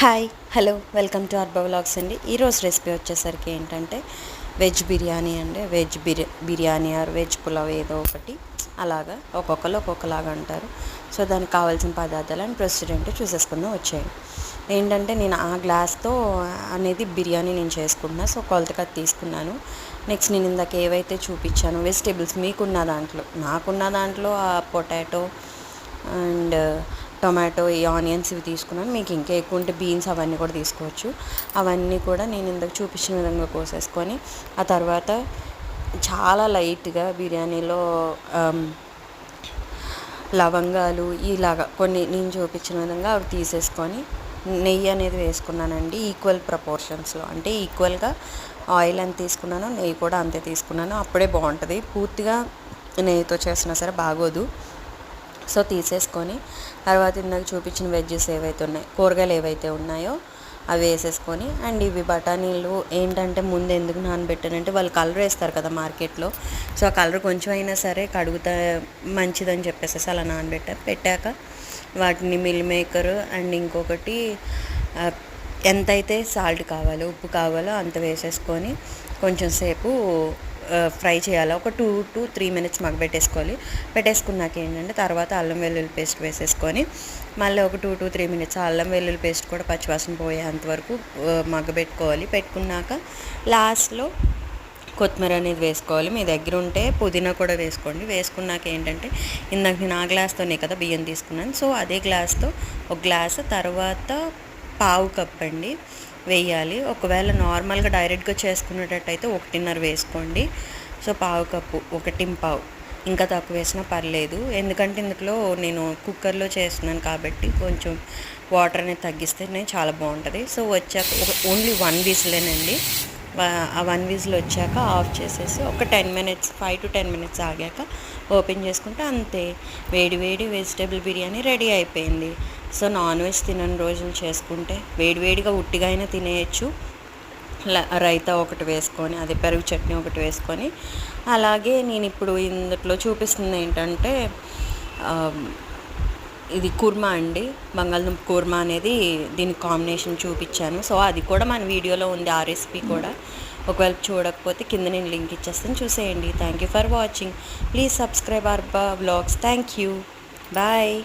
Hi hello welcome to Arba vlogs అండి. ఈరోజు recipe వచ్చేసరికి ఏంటంటే వెజ్ బిర్యానీ అండి. బిర్యానీ ఆర్ వెజ్ పులావ్ ఏదో ఒకటి అలాగా ఒక్కొక్కరు ఒక్కొక్కలాగా అంటారు. సో దానికి కావాల్సిన పదార్థాలు అండ్ ప్రొసీజర్ ఏంటో చూసేసుకుందాం వచ్చేయండి. ఏంటంటే నేను ఆ గ్లాస్తో అనేది బిర్యానీ నేను చేసుకుంటున్నా. సో కొలతగా తీసుకున్నాను. నెక్స్ట్ నేను ఇందాక ఏవైతే చూపించాను వెజిటేబుల్స్ నాకున్న దాంట్లో ఆ పొటాటో అండ్ టొమాటో, ఈ ఆనియన్స్ ఇవి తీసుకున్నాను. మీకు ఇంకా ఎక్కువ ఉంటే బీన్స్ అవన్నీ కూడా తీసుకోవచ్చు. అవన్నీ కూడా నేను ఇందాక చూపించిన విధంగా కోసేసుకొని ఆ తర్వాత చాలా లైట్గా బిర్యానీలో లవంగాలు ఇలాగా కొన్ని నేను చూపించిన విధంగా అవి తీసేసుకొని నెయ్యి అనేది వేసుకున్నానండి. ఈక్వల్ ప్రపోర్షన్స్లో, అంటే ఈక్వల్గా ఆయిల్ ఎంత తీసుకున్నానో నెయ్యి కూడా అంతే తీసుకున్నాను. అప్పుడే బాగుంటుంది. పూర్తిగా నెయ్యితో చేసినా సరే బాగోదు. సో తీసేసుకొని తర్వాత ఇందాక చూపించిన వెజ్జెస్ ఏవైతే ఉన్నాయో, కూరగాయలు ఏవైతే ఉన్నాయో అవి వేసేసుకొని, అండ్ ఇవి బఠానీలు ఏంటంటే ముందు ఎందుకు నానబెట్టానంటే వాళ్ళు కలర్ వేస్తారు కదా మార్కెట్లో. సో ఆ కలర్ కొంచెం అయినా సరే కడుగుతా మంచిదని చెప్పేసి అలా పెట్టాక వాటిని మిల్ మేకర్ అండ్ ఇంకొకటి ఎంతైతే సాల్ట్ కావాలో, ఉప్పు కావాలో అంత వేసేసుకొని కొంచెం సేపు ఫ్రై చేయాలి. ఒక 2 to 3 minutes పెట్టేసుకున్నాక ఏంటంటే తర్వాత అల్లం వెల్లుల్లి పేస్ట్ వేసేసుకొని మళ్ళీ ఒక 2 to 3 minutes అల్లం వెల్లుల్లి పేస్ట్ కూడా పచ్చివాసన పోయేంతవరకు మగ్గబెట్టుకోవాలి. పెట్టుకున్నాక లాస్ట్లో కొత్తిమీర అనేది వేసుకోవాలి. మీ దగ్గర ఉంటే పుదీనా కూడా వేసుకోండి. వేసుకున్నాక ఏంటంటే ఇందాక నేను ఆ గ్లాస్తోనే కదా బియ్యం తీసుకున్నాను. సో అదే గ్లాస్తో ఒక గ్లాసు తర్వాత పావు కప్ అండి వేయాలి. ఒకవేళ నార్మల్గా డైరెక్ట్గా చేసుకునేటట్టయితే 1.5 వేసుకోండి. సో పావు కప్పు 1.5 ఇంకా తక్కువ వేసినా పర్లేదు. ఎందుకంటే ఇందులో నేను కుక్కర్లో చేస్తున్నాను కాబట్టి కొంచెం వాటర్ అనేది తగ్గిస్తేనే చాలా బాగుంటుంది. సో వచ్చాక ఓన్లీ 1 విజిలేనండి. ఆ 1 విజిల్ వచ్చాక ఆఫ్ చేసేసి ఒక 10 minutes 5 to 10 minutes ఆగాక ఓపెన్ చేసుకుంటే అంతే, వేడి వేడి వెజిటేబుల్ బిర్యానీ రెడీ అయిపోయింది. సో నాన్ వెజ్ తినని రోజులు చేసుకుంటే వేడివేడిగా ఉట్టిగా అయినా తినేయచ్చు. రైతా ఒకటి వేసుకొని, అదే పెరుగు చట్నీ ఒకటి వేసుకొని, అలాగే నేను ఇప్పుడు ఇందులో చూపిస్తుంది ఏంటంటే ఇది కుర్మా అండి. బంగాళదుంప కుర్మా అనేది దీనికి కాంబినేషన్ చూపించాను. సో అది కూడా మన వీడియోలో ఉంది, ఆ రెసిపీ కూడా. ఒకవేళ చూడకపోతే కింద నేను లింక్ ఇచ్చేస్తాను, చూసేయండి. Thank you for watching. Please subscribe అర్బా వ్లాగ్స్. Thank you. బాయ్.